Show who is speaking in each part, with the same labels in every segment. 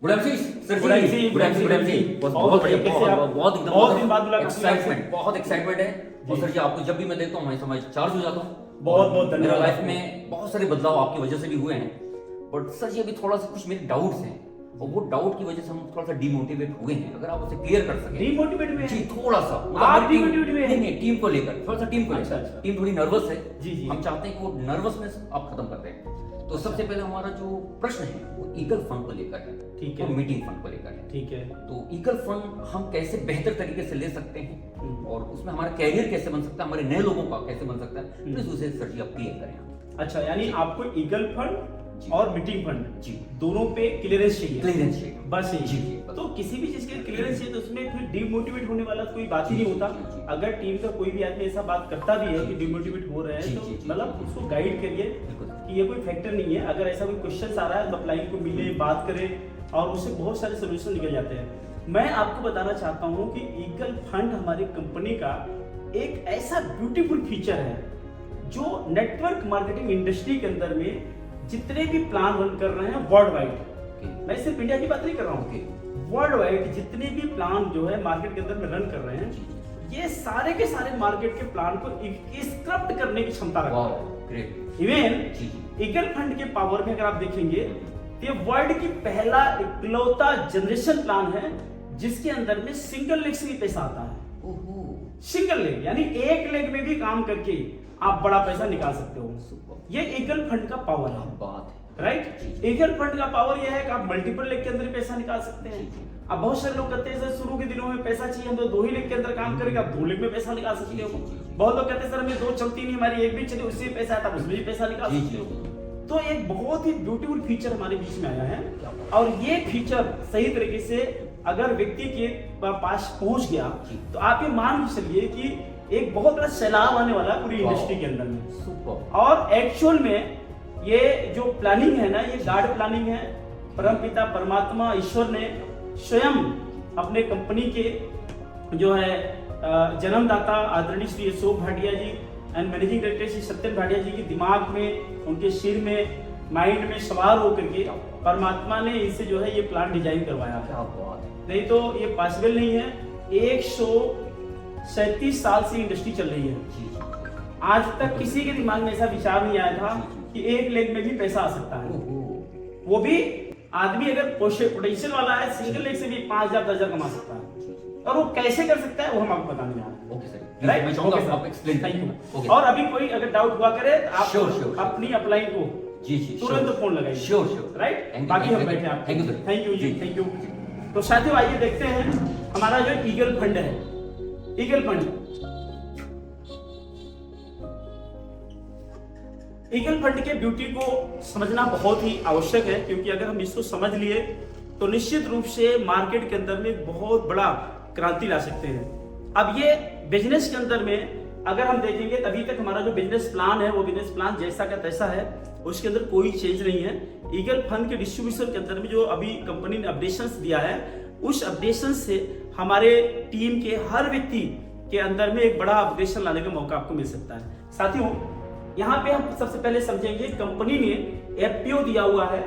Speaker 1: Good MC sir
Speaker 2: good MC,
Speaker 1: जी, good MC, good MC. बहुत बढ़िया, बहुत दिन बाद मुलाकात हुई एक्साइटमेंट, बहुत एक्साइटमेंट है। और सर जी आपको जब भी मैं देखता हूँ मैं समझ चार्ज हो जाता हूँ।
Speaker 2: बहुत बहुत
Speaker 1: मेरा
Speaker 2: धन्यवाद।
Speaker 1: लाइफ में बहुत सारे बदलाव आपकी वजह से भी हुए हैं। बट सर जी अभी थोड़ा सा कुछ मेरे डाउट्स हैं और वो डाउट की वजह से हम थोड़ा सा डिमोटिवेट हुए हैं। अगर आप उसे क्लियर कर सकें।
Speaker 2: डिमोटिवेट हुए
Speaker 1: जी
Speaker 2: हैं?
Speaker 1: थोड़ा सा
Speaker 2: आप
Speaker 1: हमारी टीम-
Speaker 2: डिमोटिवेट हुए हैं?
Speaker 1: नहीं, टीम को लेकर थोड़ा सा टीम को
Speaker 2: अच्छा,
Speaker 1: लेकर
Speaker 2: अच्छा।
Speaker 1: टीम थोड़ी नर्वस है।
Speaker 2: जी, जी।
Speaker 1: हम चाहते हैं कि वो नर्वसनेस आप खत्म कर दें। तो सबसे पहले हमारा जो प्रश्न है वो ईगल फंड को लेकर है।
Speaker 2: ठीक है।
Speaker 1: और मीटिंग फंड को लेकर है।
Speaker 2: ठीक है।
Speaker 1: तो ईगल फंड हम कैसे बेहतर तरीके से ले सकते हैं और उसमें हमारा कैरियर कैसे बन सकता है, हमारे नए लोगों का कैसे बन सकता है, प्लीज उसे सर जी आप क्लियर करें।
Speaker 2: अच्छा, यानी आपको ईगल
Speaker 1: जी।
Speaker 2: फंड और मीटिंग फंड
Speaker 1: जी।
Speaker 2: दोनों पे क्लियरेंस चाहिए।
Speaker 1: क्लियरेंस चाहिए।
Speaker 2: बस
Speaker 1: जी,
Speaker 2: यही।
Speaker 1: जी, बस।
Speaker 2: तो किसी भी चीज के क्लियरेंस चाहिए तो उसमें फिर डिमोटिवेट होने वाला कोई बात ही
Speaker 1: जी,
Speaker 2: नहीं होता।
Speaker 1: जी, जी।
Speaker 2: अगर टीम का कोई भी आदमी ऐसा बात करता भी है
Speaker 1: जी,
Speaker 2: कि
Speaker 1: जी,
Speaker 2: डिमोटिवेट हो रहे
Speaker 1: जी,
Speaker 2: हैं तो
Speaker 1: जी, जी,
Speaker 2: मतलब
Speaker 1: जी,
Speaker 2: उसको गाइड करिए
Speaker 1: बिल्कुल।
Speaker 2: कि ये कोई फैक्टर नहीं है। अगर ऐसा कोई क्वेश्चन आ रहा है तो अपलाइन को मिले, बात करें और उससे बहुत सारे सोल्यूशन निकल जाते हैं। मैं आपको बताना चाहता हूँ कि ईगल फंड हमारी कंपनी का एक ऐसा ब्यूटीफुल फीचर है जो नेटवर्क मार्केटिंग इंडस्ट्री के अंदर में जितने भी प्लान रन कर रहे हैं वर्ल्ड वाइड, मैं सिर्फ इंडिया की बात नहीं कर रहा हूँ, वर्ल्ड वाइड जितने भी प्लान जो है मार्केट के अंदर में रन कर रहे हैं ये सारे के सारे मार्केट के प्लान को स्क्रप्ट करने की क्षमता रखते हैं।
Speaker 1: ग्रेट।
Speaker 2: इवन
Speaker 1: जी, जी।
Speaker 2: ईगल फंड के पावर में अगर आप देखेंगे तो ये वर्ल्ड की पहला इकलौता जनरेशन प्लान है जिसके अंदर में सिंगल लेग से भी पैसा आता है।
Speaker 1: ओहो।
Speaker 2: सिंगल लेग यानी एक लेग में भी काम करके आप बड़ा पैसा निकाल सकते हो। ये ईगल फंड का पावर है।
Speaker 1: बात है।
Speaker 2: राइट। ईगल फंड का पावर यह है कि आप मल्टीपल लेग के अंदर पैसा निकाल सकते हैं। अब बहुत सारे लोग कहते हैं सर शुरू के दिनों में पैसा चाहिए, हम तो 2 ही लेग के अंदर काम करेंगे, आप 2 लेग में पैसा निकाल सकते हो। बहुत लोग कहते हैं सर हमें 2 चलती नहीं, हमारी एक भी चले उससे भी पैसा आता है, उसमें भी पैसा निकाल सकते हो। तो एक बहुत ही ब्यूटीफुल फीचर हमारे बीच में आया है और ये फीचर सही तरीके से अगर व्यक्ति के पास पहुंच गया तो आप ये मान के चलिए कि एक बहुत बड़ा सैलाब आने वाला है पूरी इंडस्ट्री के अंदर में।
Speaker 1: सुपर।
Speaker 2: और एक्चुअल में ये जो प्लानिंग है ना, ये गॉड प्लानिंग है। परमपिता परमात्मा ईश्वर ने स्वयं अपने कंपनी के जो है जन्मदाता आदरणीय Shri Ashok Bhatia ji and managing director Shri Satyan Bhatia ji के दिमाग में, उनके सिर में, माइंड में सवार होकर के परमात्मा ने इनसे जो है ये प्लान डिजाइन करवाया।
Speaker 1: क्या बात है।
Speaker 2: नहीं तो ये पॉसिबल नहीं है। 137 साल से इंडस्ट्री चल रही है।
Speaker 1: जी, जी।
Speaker 2: आज तक किसी के दिमाग में ऐसा विचार नहीं आया था कि एक लेग में भी पैसा आ सकता है।
Speaker 1: ओहो।
Speaker 2: वो भी आदमी अगर पोटेंशियल वाला है सिंगल लेग से भी 5,000 10,000 कमा सकता है। और वो कैसे कर सकता है वो हम आपको बताने जा रहे हैं।
Speaker 1: Okay sir. राइट, मैं चाहूंगा आप एक्सप्लेन
Speaker 2: थैंक
Speaker 1: करें।
Speaker 2: यू।
Speaker 1: ओके।
Speaker 2: और अभी कोई अगर डाउट हुआ करे तो आप
Speaker 1: Sure.
Speaker 2: अपनी अपलाइन को
Speaker 1: जी, जी।
Speaker 2: तुरंत फोन लगाइए।
Speaker 1: Sure, sure.
Speaker 2: Right.
Speaker 1: Thank you,
Speaker 2: बाकी
Speaker 1: thank
Speaker 2: हम
Speaker 1: you,
Speaker 2: बैठे आप।
Speaker 1: thank you, sir.
Speaker 2: Thank you जी,
Speaker 1: जी।
Speaker 2: Thank you. तो साथियों आइए देखते हैं हमारा जो ईगल फंड है। ईगल फंड ईगल फंड के ब्यूटी को समझना बहुत ही आवश्यक है क्योंकि अगर हम इसको समझ लिए तो निश्चित रूप से मार्केट के अंदर में बहुत बड़ा क्रांति ला सकते हैं। अब ये बिजनेस के अंदर में अगर हम देखेंगे अभी तक हमारा जो बिजनेस प्लान है वो बिजनेस प्लान जैसा का तैसा है, उसके अंदर कोई चेंज नहीं है। ईगल फंड के डिस्ट्रीब्यूशन के अंदर में जो अभी कंपनी ने अपडेशंस दिया है उस अपडेशन से हमारे टीम के हर व्यक्ति के अंदर में एक बड़ा अपडेशन लाने का मौका आपको मिल सकता है। साथियों यहाँ पे हम सबसे पहले समझेंगे कंपनी ने एफपीओ दिया हुआ है।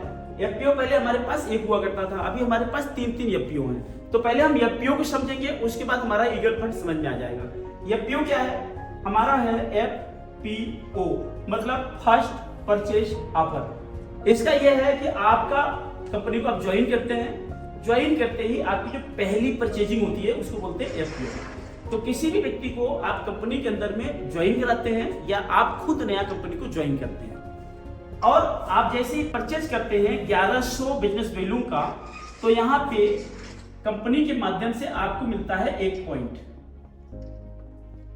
Speaker 2: एफपीओ पहले हमारे पास एक हुआ करता था, अभी हमारे पास 3 एफपीओ हैं। तो पहले हम एफपीओ को समझेंगे, उसके बाद हमारा ईगल फंड समझ में आ जाएगा। एफपीओ क्या है? हमारा है एफपीओ मतलब फर्स्ट परचेज ऑफर। इसका यह है कि आपका कंपनी को आप ज्वाइन करते हैं, ज्वाइन करते ही आपकी जो पहली परचेजिंग होती है उसको बोलते हैं एफपीओ। तो किसी भी व्यक्ति को आप कंपनी के अंदर में ज्वाइन कराते हैं या आप खुद नया कंपनी को ज्वाइन करते हैं और आप जैसे ही परचेज करते हैं 1100 बिजनेस वैल्यू का, तो यहाँ पे कंपनी के माध्यम से आपको मिलता है 1 पॉइंट,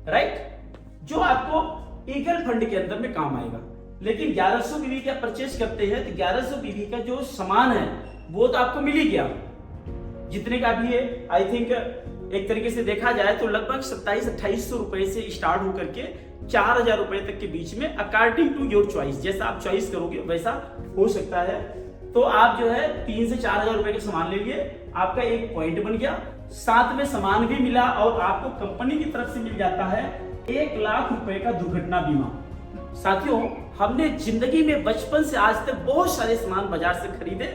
Speaker 2: राइट, जो आपको ईगल फंड के अंदर में काम आएगा। लेकिन 1100 बीवी का परचेज करते हैं तो 1100 बीवी का जो सामान है वो तो आपको मिल ही गया, जितने का भी है। आई थिंक एक तरीके से देखा जाए तो लगभग 2700-2800 रुपए से स्टार्ट होकर के 4,000 रुपए तक के बीच में अकॉर्डिंग टू योर चॉइस, जैसा आप चॉइस करोगे वैसा हो सकता है। तो आप जो है 3 से 4,000 रुपए का सामान ले लिए, आपका 1 पॉइंट बन गया, साथ में सामान भी मिला और आपको कंपनी की तरफ से मिल जाता है 1 लाख रुपए का दुर्घटना बीमा। साथियों हमने जिंदगी में बचपन से आज तक बहुत सारे सामान बाजार से खरीदे,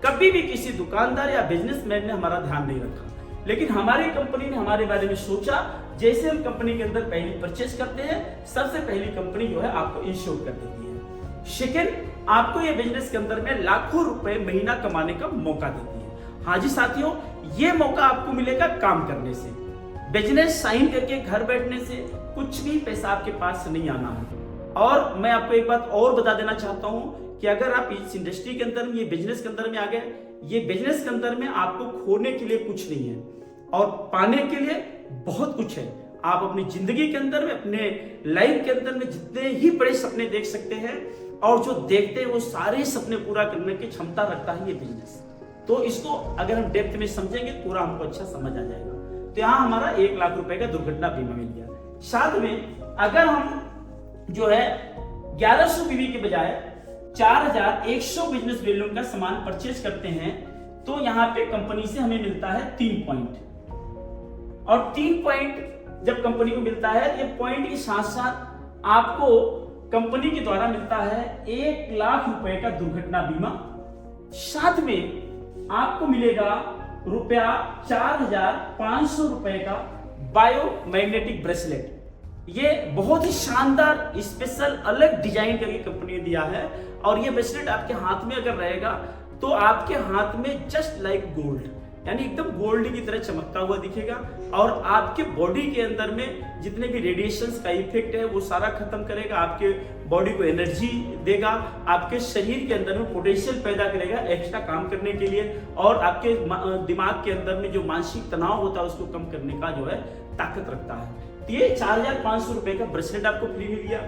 Speaker 2: कभी भी किसी दुकानदार या बिजनेसमैन ने हमारा ध्यान नहीं रखा, लेकिन हमारी कंपनी ने हमारे बारे में सोचा। जैसे हम कंपनी के अंदर पहली परचेस करते हैं, सबसे पहली कंपनी जो है आपको इंश्योर कर देती है। सेकेंड, आपको ये बिजनेस के अंदर में लाखों रुपए महीना कमाने का मौका देती है। हाँ जी साथियों, ये मौका आपको मिलेगा काम करने से, बिजनेस साइन करके घर बैठने से कुछ भी पैसा आपके पास नहीं आना है। और मैं आपको एक बात और बता देना चाहता हूं कि अगर आप इस इंडस्ट्री के अंदर में, ये बिजनेस के अंदर में आ गए, ये बिजनेस के अंदर में आपको खोने के लिए कुछ नहीं है और पाने के लिए बहुत कुछ है। आप अपनी जिंदगी के अंदर में, अपने लाइफ के अंदर में जितने ही बड़े सपने देख सकते हैं और जो देखते हैं वो सारे सपने पूरा करने की क्षमता रखता है ये बिजनेस। तो इसको अगर हम डेप्थ में समझेंगे पूरा हमको अच्छा समझ आ जाएगा। तो यहाँ हमारा 1 लाख रुपए का दुर्घटना बीमा मिल गया। साथ में अगर हम जो है 1100 बीवी के बजाय 4100 बिजनेस वैल्यू का सामान परचेज करते हैं तो यहाँ पे कंपनी से हमें मिलता है 3 पॉइंट। और 3 पॉइंट जब कंपनी को मिलता है, ये पॉइंट के साथ साथ आपको कंपनी के द्वारा मिलता है 1 लाख रुपए का दुर्घटना बीमा। साथ में आपको मिलेगा रुपया 4500 रुपए का बायोमैग्नेटिक ब्रेसलेट। ये बहुत ही शानदार स्पेशल अलग डिजाइन करके कंपनी ने दिया है और ये ब्रेसलेट आपके हाथ में अगर रहेगा तो आपके हाथ में जस्ट लाइक गोल्ड, यानी एकदम गोल्ड की तरह चमकता हुआ दिखेगा और आपके बॉडी के अंदर में जितने भी रेडिएशंस का इफेक्ट है वो सारा खत्म करेगा, आपके बॉडी को एनर्जी देगा, आपके शरीर के अंदर में पोटेंशियल पैदा करेगा एक्स्ट्रा काम करने के लिए और आपके दिमाग के अंदर में जो मानसिक तनाव होता है उसको कम करने का जो है ताकत रखता है। तो ये 4500 रुपए का ब्रेसलेट आपको फ्री मिल गया,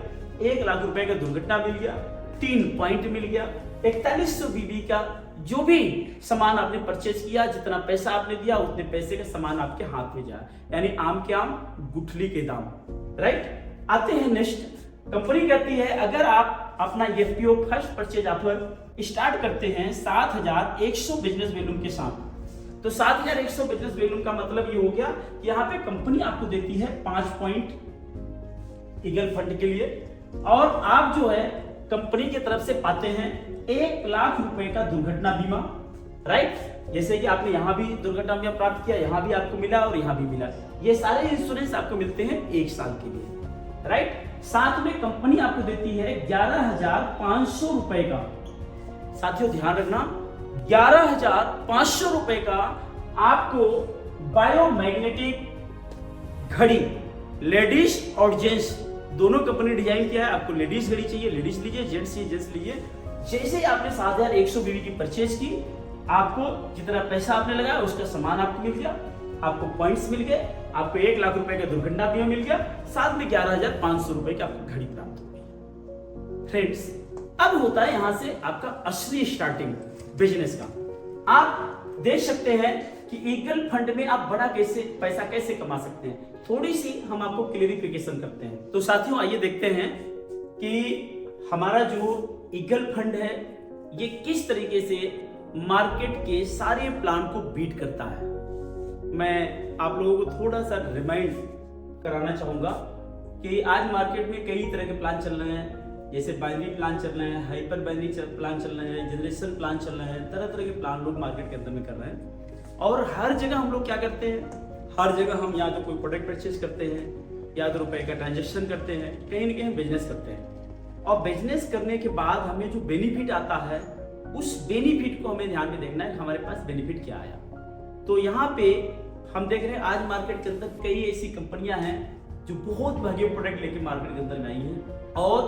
Speaker 2: 1 लाख रुपए का दुर्घटना मिल गया, 3 पॉइंट मिल गया, 4100 बीबी का जो भी सामान आपने परचेज किया, जितना पैसा आपने दिया उतने पैसे का सामान आपके हाथ में जाए, यानी आम के आम गुठली के दाम। राइट, आते हैं नेक्स्ट। कंपनी कहती है अगर आप अपना FPO first purchase offer start करते हैं 7100 बिजनेस वैल्यूम के साथ, तो 7100 बिजनेस वैल्यूम का मतलब ये हो गया कि यहाँ पे कंपनी आपको देती है 5 पॉइंट ईगल फंड के लिए और आप जो है कंपनी की तरफ से पाते हैं 1 लाख रुपए का दुर्घटना बीमा। राइट, जैसे कि आपने यहाँ भी दुर्घटना बीमा प्राप्त किया, यहाँ भी आपको मिला और यहाँ भी मिला। ये सारे इंश्योरेंस आपको मिलते हैं 1 साल के लिए। राइट, साथ में कंपनी आपको देती है 11500 रुपए का, साथियों ध्यान रखना 11500 रुपए का आपको बायोमैग्नेटिक घड़ी, लेडीज और जेंट्स दोनों कंपनी डिजाइन किया है। आपको लेडीज घड़ी चाहिए लेडीज लीजिए, जेंट्स चाहिए जेंट्स लीजिए। जैसे ही आपने 7100 बीवी की परचेज की, आपको जितना पैसा आपने लगाया उसका सामान आपको मिल गया, आपको पॉइंट्स मिल गए, आपको 1 लाख रुपए का दुर्घटना बीमा मिल गया, साथ में 11500 रुपए की आपको घड़ी प्राप्त हो गई। फ्रेंड्स, अब होता है यहां से आपका असली स्टार्टिंग बिजनेस का। आप देख सकते हैं कि ईगल फंड में आप बड़ा पैसा कैसे कमा सकते हैं। थोड़ी सी हम आपको क्लेरिफिकेशन करते हैं। तो साथियों आइए देखते हैं कि हमारा जो ईगल फंड है ये किस तरीके से मार्केट के सारे प्लान को बीट करता है। मैं आप लोगों को थोड़ा सा रिमाइंड कराना चाहूंगा कि आज मार्केट में कई तरह के प्लान चल रहे हैं, जैसे बाइनरी प्लान चल रहे हैं, हाइपर बाइनरी प्लान चल रहे हैं, जनरेशन प्लान चल रहे हैं, तरह तरह के प्लान लोग मार्केट के अंदर में कर रहे हैं। और हर जगह हम लोग क्या करते हैं, हर जगह हम या तो कोई प्रोडक्ट परचेज करते हैं या तो रुपए का ट्रांजेक्शन करते हैं, कहीं ना कहीं बिजनेस करते हैं। और बिजनेस करने के बाद हमें जो बेनिफिट आता है उस बेनिफिट को हमें ध्यान में देखना है कि हमारे पास बेनिफिट क्या आया। तो यहाँ पे हम देख रहे हैं आज मार्केट के अंदर कई ऐसी कंपनियां हैं जो बहुत बढ़िया प्रोडक्ट लेके मार्केट के अंदर में आई हैं और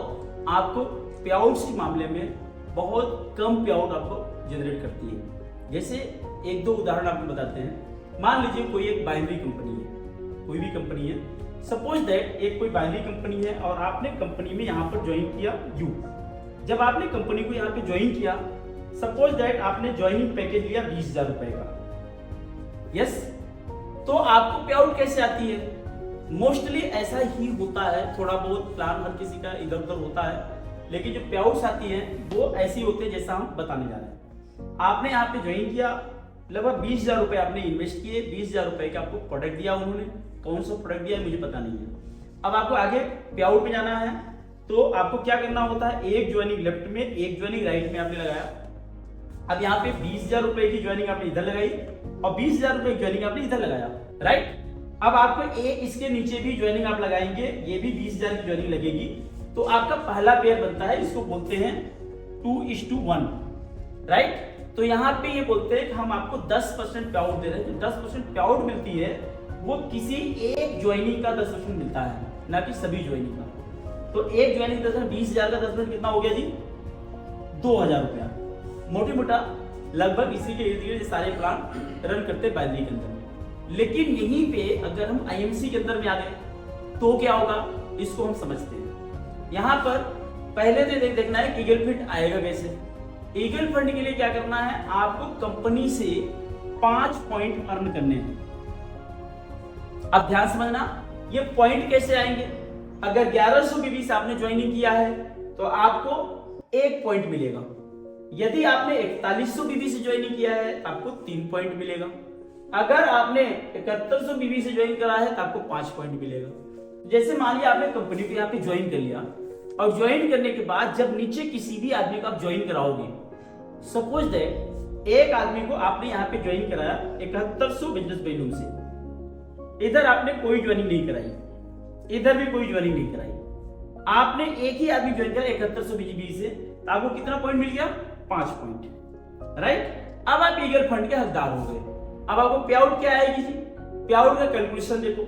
Speaker 2: आपको पे आउट्स के मामले में बहुत कम पे आउट आपको जनरेट करती है। जैसे 1-2 उदाहरण आपको बताते हैं। मान लीजिए कोई एक बाइनरी कंपनी है, कोई भी कंपनी है, सपोज दैट एक कोई बाइनरी कंपनी है और आपने कंपनी में यहाँ पर ज्वाइन किया यू। जब आपने कंपनी को यहाँ पे ज्वाइन किया, सपोज दैट आपने ज्वाइनिंग पैकेज लिया 20,000 रुपए का। यस, तो आपको पे आउट कैसे आती है? मोस्टली ऐसा ही होता है, थोड़ा बहुत प्लान हर किसी का इधर उधर होता है, लेकिन जो पे आउट्स आती है वो ऐसी होती है जैसा हम बताने जा रहे हैं। आपने यहाँ पे ज्वाइन किया, लगभग 20,000 रुपए आपने इन्वेस्ट किए, 20,000 रुपए का आपको प्रोडक्ट दिया उन्होंने, कौन सा प्रोडक्ट दिया मुझे पता नहीं है। अब आपको आगे पे आउट में जाना है तो आपको क्या करना होता है, एक ज्वाइनिंग लेफ्ट में एक ज्वाइनिंग राइट में आपने लगाया। अब यहाँ पे 20,000 रुपए की ज्वाइनिंग आपने इधर लगाई और 20,000 रुपए की ज्वाइनिंग आपने इधर लगाया, राइट। अब आपको एक इसके नीचे भी ज्वाइनिंग आप लगाएंगे, ये भी 20,000 की ज्वाइनिंग लगेगी, तो आपका पहला पेयर बनता है, इसको बोलते हैं 2:1, राइट। तो यहाँ पे ये बोलते हैं कि हम आपको 10% पे आउट दे रहे हैं। जो 10% पे आउट मिलती है वो किसी एक ज्वाइनिंग का 10% मिलता है, ना कि सभी ज्वाइनिंग का। तो एक ज्वाइनिंग 20,000 का 10% कितना हो गया जी? 2,000 रुपया। मोटी मोटा लगभग इसी के इर्द गिर्द सारे प्लान रन करते बाइनरी के अंदर में। लेकिन यहीं पे अगर हम आईएमसी के अंदर में आ गए तो क्या होगा, इसको हम समझते हैं। यहाँ पर पहले तो देखना है कि ईगल फंड आएगा कैसे। ईगल फंड के लिए क्या करना है, आपको कंपनी से 5 पॉइंट अर्न करने हैं। अब ध्यान समझना, ये पॉइंट कैसे आएंगे। अगर 1100 बीबी से आपने ज्वाइनिंग किया है तो आपको 1 पॉइंट मिलेगा। यदि आपने 4100 बीबी से ज्वाइनिंग किया है आपको 3 पॉइंट मिलेगा। अगर आपने 7100 बीबी से ज्वाइन करा है तो आपको 5 पॉइंट मिलेगा। जैसे मान लिया आपने कंपनी को यहाँ पे ज्वाइन कर लिया और ज्वाइन करने के बाद जब नीचे किसी भी आदमी को आप ज्वाइन कराओगे, सपोज दैट एक आदमी को आपने यहाँ पे ज्वाइन कराया 7100 बिजनेस वैल्यूम से, इधर आपने कोई ज्वाइनिंग नहीं कराई, इधर भी कोई ज्वाइनिंग नहीं कराई, आपने एक ही आदमी ज्वाइन करा 7100 बीजीबी से, तो आपको कितना पॉइंट मिल गया? 5 पॉइंट, राइट। अब आप ईगल फंड के हकदार हो गए। अब आपको पे आउट क्या आएगी जी? पे आउट का कैलकुलेशन देखो,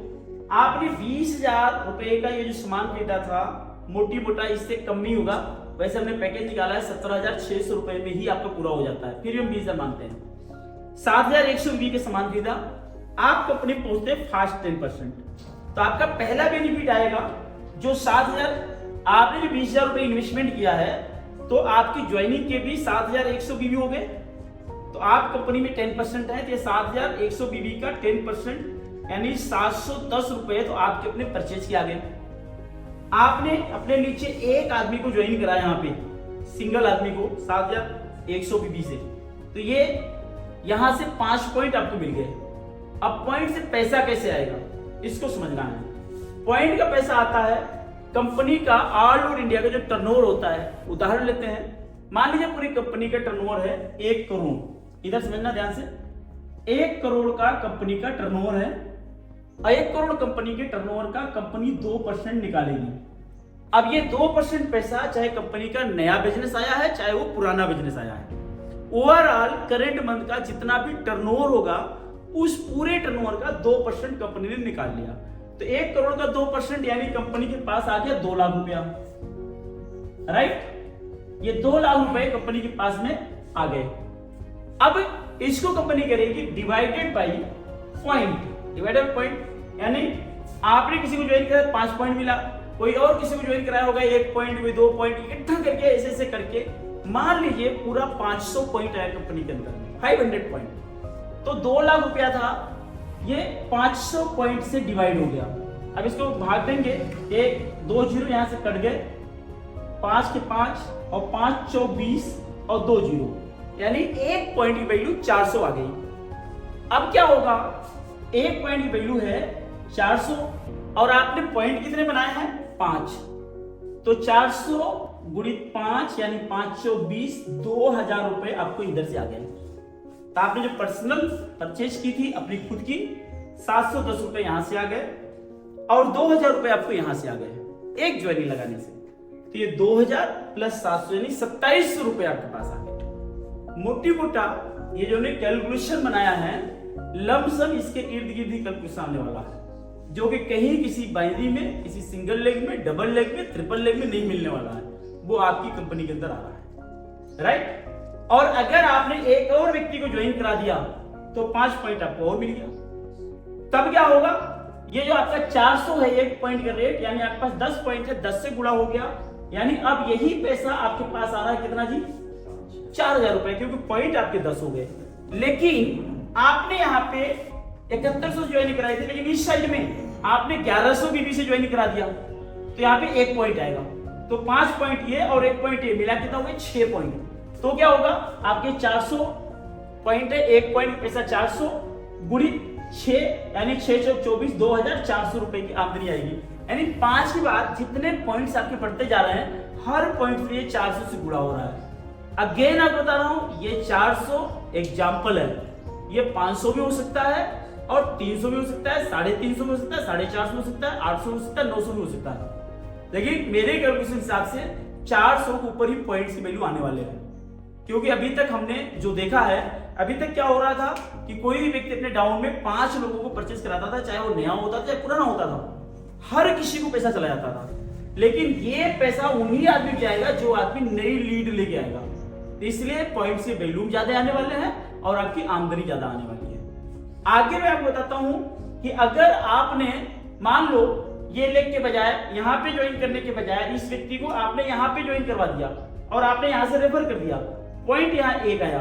Speaker 2: आपने 20,000 रुपए का ये जो सामान खरीदा था, मोटी मोटा इससे कम नहीं होगा। वैसे हमने पैकेज निकाला है 17,600 रुपए में ही आपका पूरा हो जाता है, फिर हम 20,000 मानते हैं। 7,100 बीबी के सामान खरीदा, आप कंपनी पहुंचते फास्ट 10%, तो आपका पहला बेनिफिट आएगा जो 7,000 आपने जो 20,000 रुपए इन्वेस्टमेंट किया है, तो आपकी ज्वाइनिंग के भी 7,100 बीबी हो गए। तो आप कंपनी में 10% है, तो 7,100 बीबी का 10% यानी 710 रुपए तो आपके अपने परचेज के आ गए। आपने अपने नीचे एक आदमी को ज्वाइन कराया, यहाँ पे सिंगल आदमी को 7,100 बीबी से, तो ये यहां से 5 पॉइंट आपको मिल गए। अब पॉइंट से पैसा कैसे आएगा इसको समझना है। पॉइंट का पैसा आता है कंपनी का ऑल ओवर इंडिया का जो टर्नओवर होता है। उदाहरण लेते हैं, मान लीजिए पूरी कंपनी का टर्नओवर है 1 करोड़, इधर समझना ध्यान से, 1 करोड़ का कंपनी का टर्नओवर है। 1 करोड़ कंपनी के टर्नओवर का कंपनी 2% निकालेगी। अब ये 2% पैसा चाहे कंपनी का नया बिजनेस आया है चाहे वो पुराना बिजनेस आया है, ओवरऑल करंट मंथ का जितना भी टर्नओवर होगा उस पूरे टर्नओवर का 2% कंपनी ने निकाल लिया। तो 1 करोड़ का 2% यानी कंपनी के पास आ गया 2 लाख रुपया, राइट। ये 2 लाख रुपए कंपनी के पास में आ गए। अब इसको कंपनी करेगी divided by point, divided by point, यानी आपने किसी को ज्वाइन किया 5 पॉइंट मिला, कोई और किसी को ज्वाइन कराया होगा 1 पॉइंट, कोई 2 पॉइंट, इकट्ठा करके ऐसे ऐसे करके मान लीजिए पूरा 500 पॉइंट आया कंपनी के अंदर, 500 पॉइंट। तो 2 लाख रुपया था, ये 500 पॉइंट से डिवाइड हो गया। अब इसको भाग देंगे, 1 2 0 यहां से कट गए, 5 के 5 और 5 चौक 20 और 2 0, यानी 1 पॉइंट की वैल्यू 400 आ गई। अब क्या होगा, 1 पॉइंट की वैल्यू है 400 और आपने पॉइंट कितने बनाए हैं? 5, तो 400 गुणित 5 यानी 520, 2,000 रुपए आपको इधर से आ गए। तो आपने जो पर्सनल परचेज की थी अपनी खुद की, 710 रुपए यहां से आ गए और 2,000 रुपए आपको यहां से आ गए एक ज्वाइनिंग लगाने से। तो ये 2,000 प्लस 700 यानी 2700 रुपए आपके पास आ गए। मोटी मोटा ये जो ने कैलकुलेशन बनाया है, लमसम इसके इर्द गिर्द ही कैलकुलेशन आने वाला है, जो कि कहीं किसी बाइनरी में, किसी सिंगल लेग में, डबल लेग में, ट्रिपल लेग में नहीं मिलने वाला है, वो आपकी कंपनी के अंदर आ रहा है, राइट। और अगर आपने एक और व्यक्ति को ज्वाइन करा दिया तो 5 पॉइंट आपको और मिल गया। तब क्या होगा, ये जो आपका 400 है 1 पॉइंट का रेट, यानी आपके पास 10 पॉइंट है, 10 से गुणा हो गया, यानी अब यही पैसा आपके पास आ रहा है कितना जी? 4,000 रुपए, क्योंकि पॉइंट आपके 10 हो गए। लेकिन आपने यहाँ पे 7100 ज्वाइन कराई थी, लेकिन इस साइड में आपने 1100 बीबी से ज्वाइन करा दिया, तो यहाँ पे 1 पॉइंट आएगा। तो 5 पॉइंट ये और 1 पॉइंट ये मिला कितना हो गया? 6 पॉइंट। तो क्या होगा, आपके 400 पॉइंट है, 1 पॉइंट पैसा 400 गुणित 6 यानी 6 चौक 24, 2,400 रुपए की आमदनी आएगी। यानी 5 के बाद जितने पॉइंट्स आपके बढ़ते जा रहे हैं, हर पॉइंट पे 400 से गुणा हो रहा है। अगेन आप बता रहा हूं, ये 400 एग्जाम्पल है, ये 500 भी हो सकता है और 300 भी हो सकता है, 350 भी हो सकता है, 450 हो सकता है, 800 हो सकता है, 900 भी हो सकता है। लेकिन मेरे कैलकुलेशन हिसाब से 400 के ऊपर ही पॉइंट्स की वैल्यू आने वाले हैं, क्योंकि अभी तक हमने जो देखा है, अभी तक क्या हो रहा था कि कोई भी व्यक्ति अपने डाउन में 5 लोगों को परचेज कराता था, चाहे वो नया होता था चाहे पुराना होता था, हर किसी को पैसा चला जाता था। लेकिन ये पैसा उन्हीं आदमी को जाएगा जो आदमी नई लीड लेके आएगा, तो इसलिए पॉइंट्स के वैल्यू ज्यादा आने वाले हैं और आपकी आमदनी ज्यादा आने वाली है। आगे मैं आपको बताता हूं कि अगर आपने मान लो ये लेख के बजाय यहाँ पे ज्वाइन करने के बजाय इस व्यक्ति को आपने यहाँ पे ज्वाइन करवा दिया और आपने यहाँ से रेफर कर दिया, पॉइंट यहाँ 1 आया,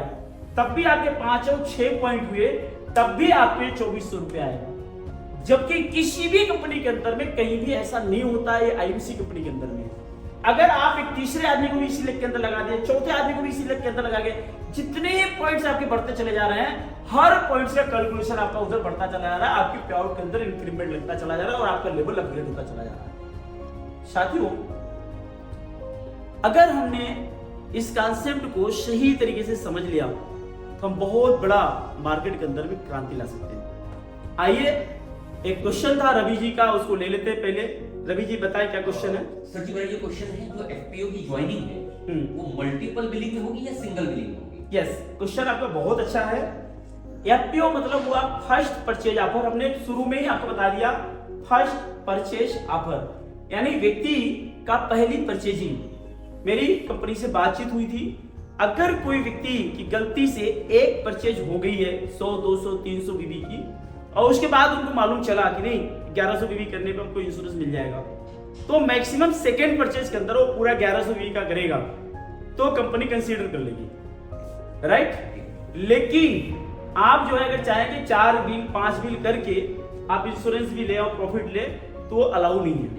Speaker 2: तब भी आपके 5 और 6 पॉइंट हुए, तब भी आपके 2400 रुपए आएगा। जबकि किसी भी कंपनी के अंदर में कहीं भी ऐसा नहीं होता है, आईएमसी कंपनी के अंदर में अगर आप एक तीसरे आदमी को भी इसी लेख के अंदर लगा दें, चौथे आदमी को भी इसी लेख के अंदर लगा के, जितने पॉइंट्स आपके बढ़ते चले जा रहे हैं, हर पॉइंट्स का कैलकुलेशन आपका उधर बढ़ता चला जा रहा है, आपकी पे आउट के अंदर इंक्रीमेंट लगता चला जा रहा है और आपका लेवल अपग्रेड होता चला जा रहा है। साथियों, अगर हमने इस कॉन्सेप्ट को सही तरीके से समझ लिया तो हम बहुत बड़ा मार्केट के अंदर में क्रांति ला सकते हैं। आइए, एक क्वेश्चन था रवि जी का, उसको ले लेते हैं पहले। रवि जी बताएं क्या क्वेश्चन है।
Speaker 1: सर जी, मेरा ये क्वेश्चन है, जो एफपीओ की ज्वाइनिंग है वो मल्टीपल बिलिंग में होगी या सिंगल बिलिंग में होगी?
Speaker 2: यस, क्वेश्चन आपका बहुत अच्छा है। एफपीओ मतलब हुआ फर्स्ट परचेज ऑफर। हमने शुरू में ही आपको बता दिया, फर्स्ट परचेज ऑफर यानी व्यक्ति का पहली परचेजिंग। मेरी कंपनी से बातचीत हुई थी, अगर कोई व्यक्ति की गलती से एक परचेज हो गई है 100, 200, 300 बीबी की, और उसके बाद उनको मालूम चला कि नहीं 1100 बीबी करने पे हमको इंश्योरेंस मिल जाएगा, तो मैक्सिमम सेकेंड परचेज के अंदर वो पूरा 1100 बीबी का करेगा तो कंपनी कंसीडर कर लेगी, राइट। लेकिन आप जो है अगर चाहें कि 4 बिल 5 बिल करके आप इंश्योरेंस भी ले और प्रॉफिट ले, तो वो अलाउ नहीं है,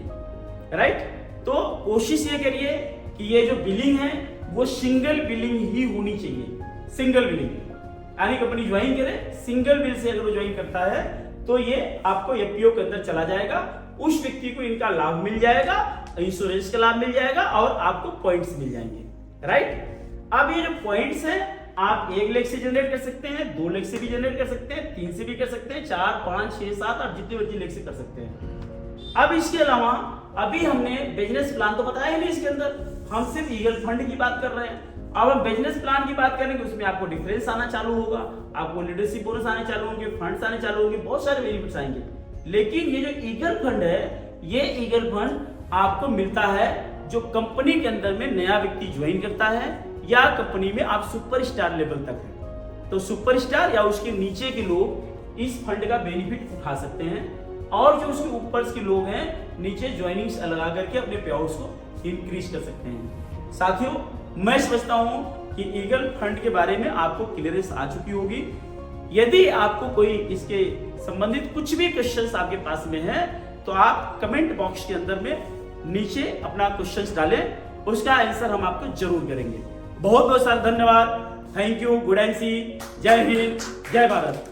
Speaker 2: राइट। तो कोशिश ये करिए कि ये जो बिलिंग है वो सिंगल बिलिंग ही होनी चाहिए। सिंगल बिलिंग यानी कंपनी ज्वाइन करे, सिंगल बिल से अगर वो ज्वाइन करता है तो ये आपको एफपीओ के अंदर चला जाएगा, उस व्यक्ति को इनका लाभ मिल जाएगा, इंश्योरेंस का लाभ मिल जाएगा और आपको पॉइंट्स मिल जाएंगे, राइट। अब ये जो पॉइंट्स है आप 1 लाख से जनरेट कर सकते हैं, 2 लाख से भी जनरेट कर सकते हैं, 3 से भी कर सकते हैं, 4, 5, 6, 7 आप जितने मर्जी लाख से कर सकते हैं। अब इसके अलावा अभी हमने बिजनेस प्लान तो बताया ही नहीं इसके अंदर, हम सिर्फ ईगल फंड की बात कर रहे हैं। अब हम बिजनेस प्लान की बात करेंगे, उसमें आपको डिफरेंस आना चालू होगा, आपको लीडरशिप बोनस आने चालू होंगे, फंड्स आने चालू होंगे, बहुत सारे बेनिफिट्स आएंगे। लेकिन ये जो ईगल फंड है, ये ईगल फंड आपको मिलता है जो कंपनी के अंदर में नया व्यक्ति ज्वाइन करता है या कंपनी में आप सुपरस्टार लेवल तक है, तो सुपरस्टार या उसके नीचे के लोग इस फंड का बेनिफिट उठा सकते हैं, और जो उसके ऊपर के लोग हैं नीचे ज्वाइनिंग्स लगा करके अपने पे आउट्स को इंक्रीज कर सकते हैं। साथियों, मैं समझता हूं कि ईगल फंड के बारे में आपको क्लियरेंस आ चुकी होगी। यदि आपको कोई इसके संबंधित कुछ भी क्वेश्चंस आपके पास में है तो आप कमेंट बॉक्स के अंदर में नीचे अपना क्वेश्चंस डालें, उसका आंसर हम आपको जरूर करेंगे। बहुत बहुत सारा धन्यवाद। थैंक यू, गुड एंड सी, जय हिंद, जय भारत।